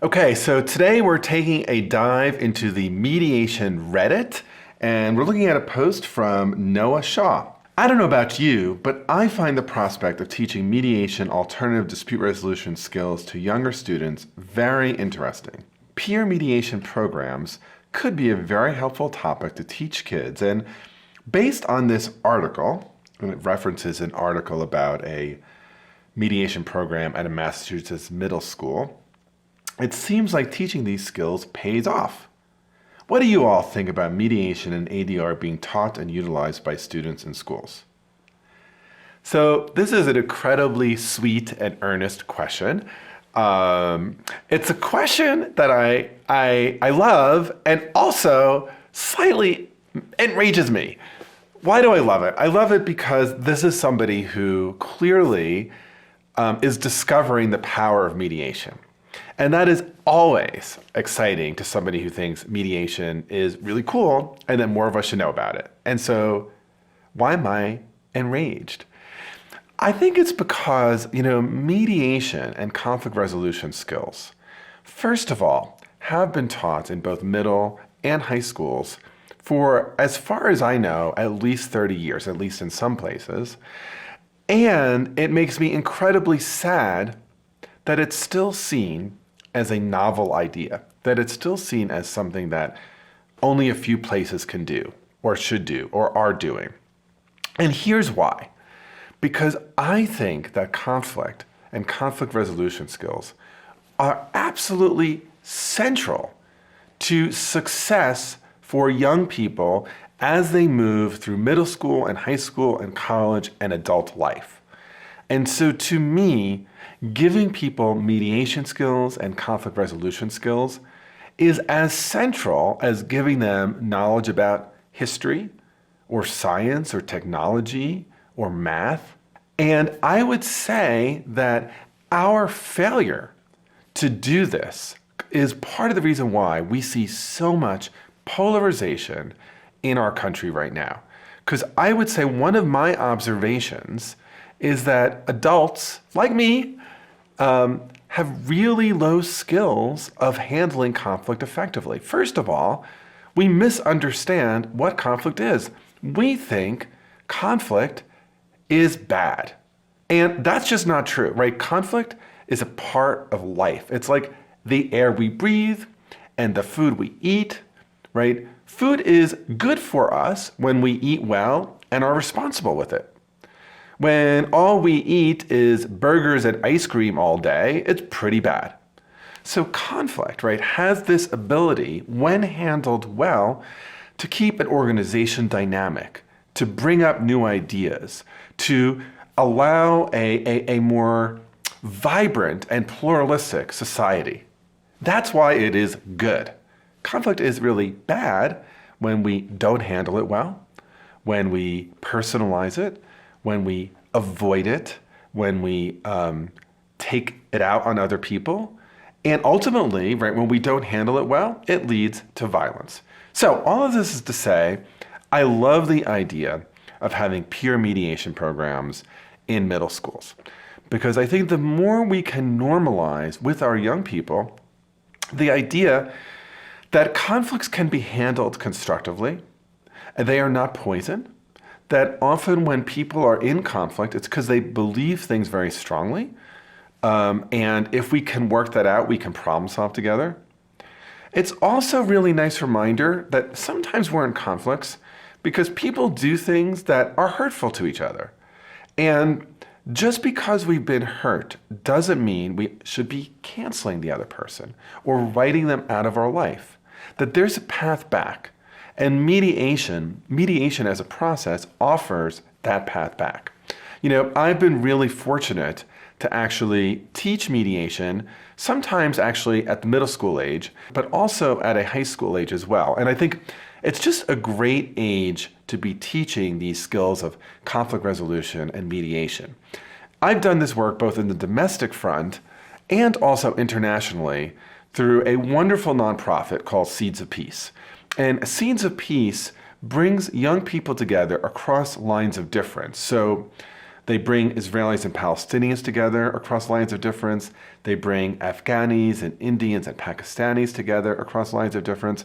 Okay, so today we're taking a dive into the mediation Reddit, and we're looking at a post from Noah Shaw. I don't know about you, but I find the prospect of teaching mediation alternative dispute resolution skills to younger students very interesting. Peer mediation programs could be a very helpful topic to teach kids, and based on this article, and it references an article about a mediation program at a Massachusetts middle school, it seems like teaching these skills pays off. What do you all think about mediation and ADR being taught and utilized by students in schools? So this is an incredibly sweet and earnest question. It's a question that I love and also slightly enrages me. Why do I love it? I love it because this is somebody who clearly is discovering the power of mediation. And that is always exciting to somebody who thinks mediation is really cool and that more of us should know about it. And so why am I enraged? I think it's because, mediation and conflict resolution skills, first of all, have been taught in both middle and high schools for, as far as I know, at least 30 years, at least in some places. And it makes me incredibly sad that it's still seen as a novel idea, that it's still seen as something that only a few places can do, or should do, or are doing. And here's why. Because I think that conflict and conflict resolution skills are absolutely central to success for young people as they move through middle school and high school and college and adult life. And so to me, giving people mediation skills and conflict resolution skills is as central as giving them knowledge about history or science or technology or math. And I would say that our failure to do this is part of the reason why we see so much polarization in our country right now. Because I would say one of my observations is that adults like me have really low skills of handling conflict effectively. First of all, we misunderstand what conflict is. We think conflict is bad. And that's just not true, right? Conflict is a part of life. It's like the air we breathe and the food we eat, right? Food is good for us when we eat well and are responsible with it. When all we eat is burgers and ice cream all day, it's pretty bad. So conflict, right, has this ability, when handled well, to keep an organization dynamic, to bring up new ideas, to allow a more vibrant and pluralistic society. That's why it is good. Conflict is really bad when we don't handle it well, when we personalize it, when we avoid it, when we take it out on other people, and ultimately, right, when we don't handle it well, it leads to violence. So all of this is to say, I love the idea of having peer mediation programs in middle schools, because I think the more we can normalize with our young people the idea that conflicts can be handled constructively, and they are not poison, that often when people are in conflict, it's because they believe things very strongly. And if we can work that out, we can problem solve together. It's also a really nice reminder that sometimes we're in conflicts because people do things that are hurtful to each other. And just because we've been hurt doesn't mean we should be canceling the other person or writing them out of our life. That there's a path back. And mediation as a process offers that path back. I've been really fortunate to actually teach mediation, sometimes actually at the middle school age, but also at a high school age as well. And I think it's just a great age to be teaching these skills of conflict resolution and mediation. I've done this work both in the domestic front and also internationally through a wonderful nonprofit called Seeds of Peace. And Seeds of Peace brings young people together across lines of difference. So They bring Israelis and Palestinians together across lines of difference. They bring Afghanis and Indians and Pakistanis together across lines of difference.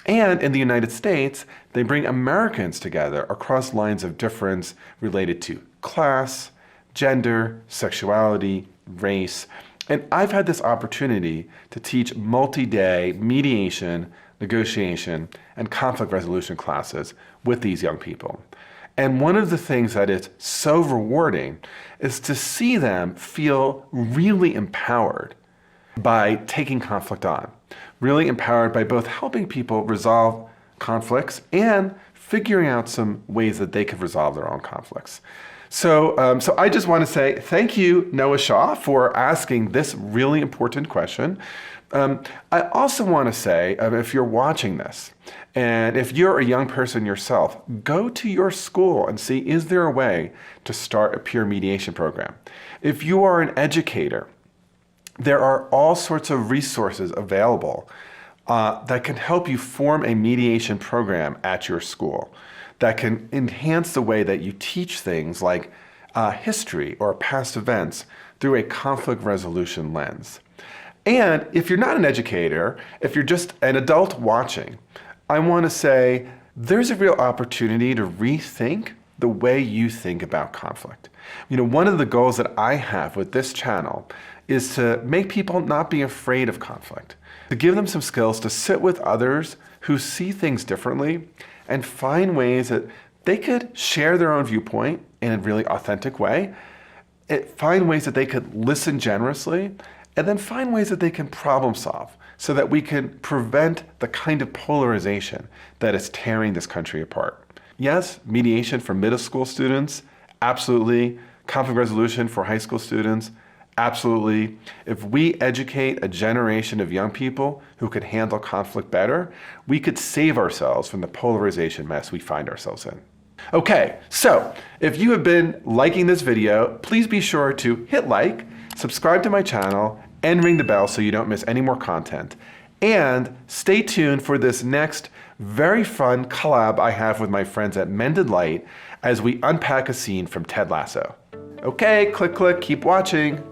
And in the United States, they bring Americans together across lines of difference related to class, gender, sexuality, race. And I've had this opportunity to teach multi-day mediation, negotiation, and conflict resolution classes with these young people. And one of the things that is so rewarding is to see them feel really empowered by taking conflict on, really empowered by both helping people resolve conflicts and figuring out some ways that they could resolve their own conflicts. So I just want to say thank you, Noah Shaw, for asking this really important question. I also want to say, if you're watching this, and if you're a young person yourself, go to your school and see, is there a way to start a peer mediation program? If you are an educator, there are all sorts of resources available that can help you form a mediation program at your school that can enhance the way that you teach things like history or past events through a conflict resolution lens. And if you're not an educator, if you're just an adult watching, I want to say there's a real opportunity to rethink the way you think about conflict. You know, one of the goals that I have with this channel is to make people not be afraid of conflict, to give them some skills to sit with others who see things differently and find ways that they could share their own viewpoint in a really authentic way, find ways that they could listen generously, and then find ways that they can problem solve so that we can prevent the kind of polarization that is tearing this country apart. Yes, mediation for middle school students, absolutely. Conflict resolution for high school students, absolutely. If we educate a generation of young people who could handle conflict better, we could save ourselves from the polarization mess we find ourselves in. Okay, so if you have been liking this video, please be sure to hit like, subscribe to my channel, and ring the bell so you don't miss any more content. And stay tuned for this next very fun collab I have with my friends at Mended Light as we unpack a scene from Ted Lasso. Okay, click, click, keep watching.